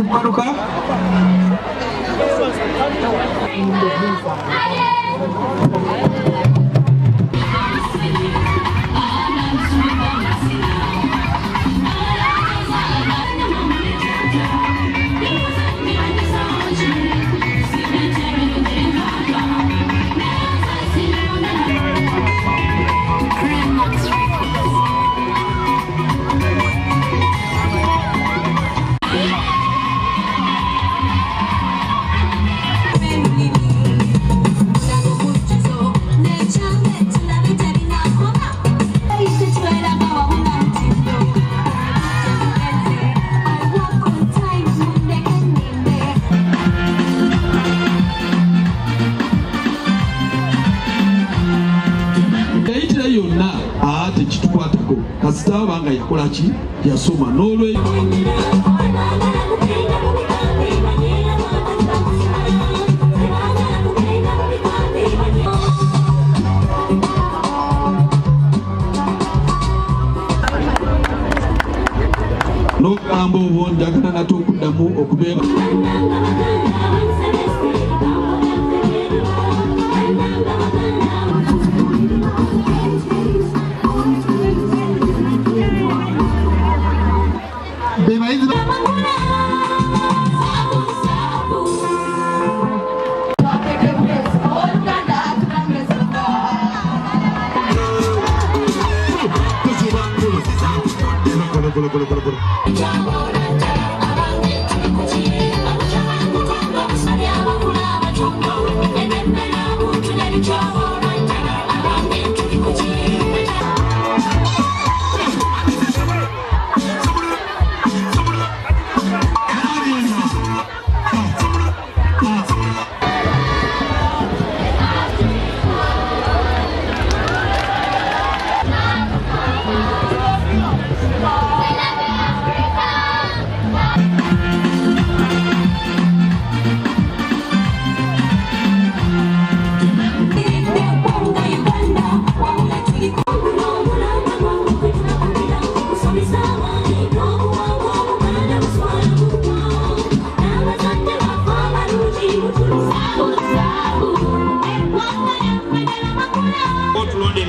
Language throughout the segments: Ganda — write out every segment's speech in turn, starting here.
kukanuka kasita banga yakola ki yasoma n'olwe n'okugamba obwo njagala nate okuddamu okubeera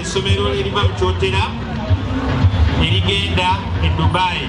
Somero eriva mu kyotera erigenda e Dubai.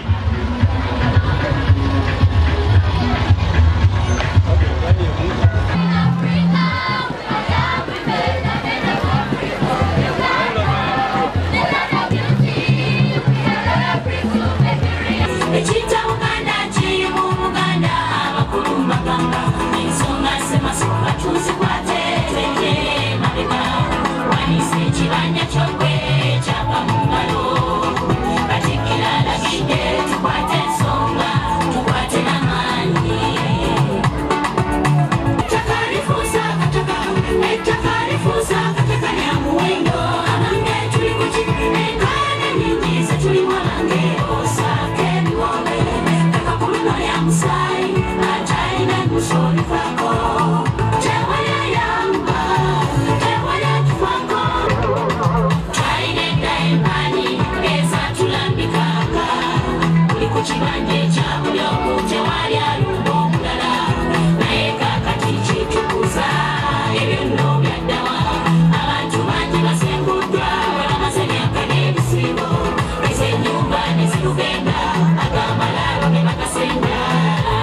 Agama la, me mata senga.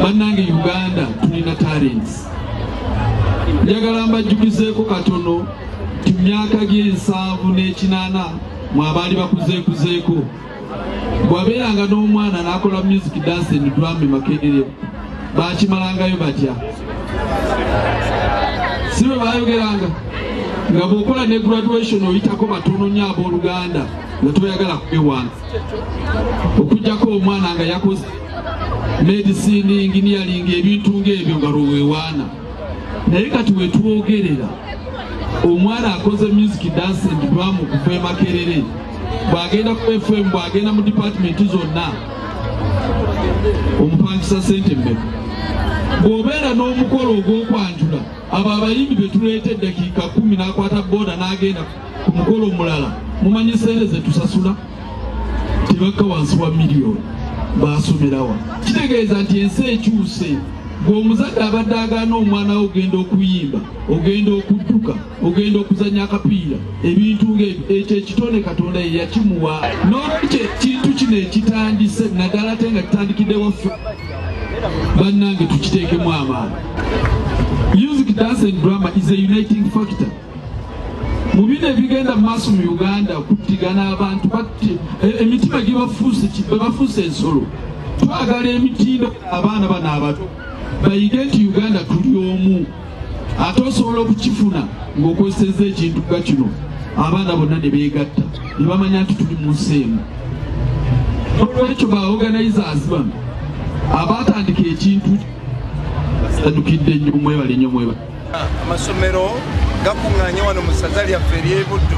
Bannange Uganda tulina talents. Njagala mbajjukizeeko katono ku myaka gy'ensanvu n'ekinaana mwabaali bakuzeekuzeeko. Bwabeeranga n'omwana n'akola music dance and drum Makerere baakimalangayo batya. Si bwe baayogeranga nga bw'okola ne graduation oyitako batono nnyo ab'Oluganda nga toyagala kubewanza. Okuggyako omwana nga yakoze medicine, engineering, ebintu ng'ebyo nga lwewewaana. Naye kati wetwogerera omwana akoze music dance and drum kuva Makerere bw'agenda ku FM bw'agenda mu department zonna omupangisa sente mmeka. Bw'obeera n'omukolo ogw'okwanjula abo abayimbi be tuleeta eddakiika 10 n'akwata booda n'agenda ku mukolo omulala mumanyi sente ze tusasula tebakka wansi wa miliyoni baasomerawa. Kitegeeza nti ensi ekyuse. Bw'omuzadde abadde agaana omwana we ogenda okuyimba, ogenda okudduka, ogenda okuzannya akapiira, ebintu ng'ebyo ekyo ekitone Katonda ye yakimuwa. N'olwekyo ekintu kino ekitandise naddala ate nga kitandikidde waffe bannange tukiteekemu amaanyi. Music dance and drama is a uniting factor. Mu bino ebigenda mu maaso mu Uganda okuttigana abantu emitima gibafuuse ensolo. Twagala emitindo abaana bano abato bayige nti Uganda tuli omu. Ate osobola okukifuna ng'okozesezza ekintu nga kino abaana bonna ne beegatta ne bamanya nti tuli mu nsi emu. Olwekyo ba organizers bano abaatandika ekintu basanyukidde nnyo. Mwebale nnyo mwebale. Amasomero gakuŋŋaanye wano mu ssaza lyaffe ery'e Buddu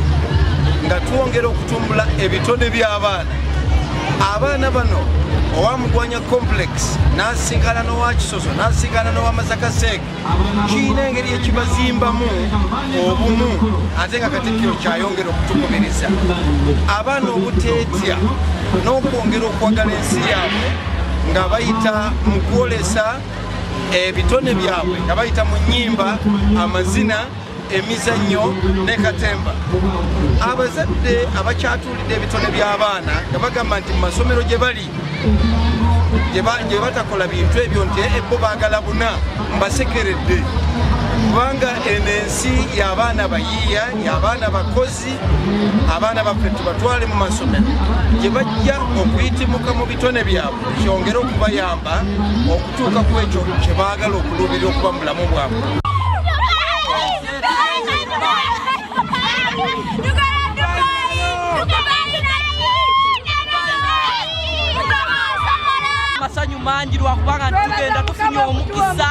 nga twongera okutumbula ebitone by'abaana. Abaana bano owamugwanya complex n'asinkana n'owa Kisoso n'asinkana n'owa Masakaseeka kiina engeri ekibazimbamu obumu ate nga Katikkiro kyayongera okutukubiriza abaana obuteetya n'okwongera okwagala ensi yaabwe nga bayita mu kwolesa ebitone byabwe nga bayita mu nnyimba, amazina, emizannyo ne katemba. Abazadde abakyatuulidde ebitone by'abaana nga bagamba nti mu masomero gye bali gye batakola bintu ebyo nti bo baagala buna mbasekeredde. Kubanga eno ensi y'abaana bayiiya, y'abaana bakozi, abaana baffe tubatwale mu masomero gye bajja okuyitimuka mu bitone byabwe kyongera okubayamba okutuuka ku ekyo kye baagala okuluubirira okuba mu bulamu bwabwe. Masanyu mangi lwakubanga tugenda tufunye omukisa.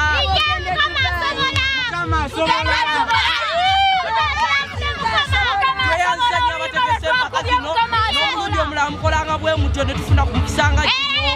Tweyanzanya abategese empaka zino n'omulundi omulala mukolanga bwe mutyo ne tufuna ku mukisa nga kino.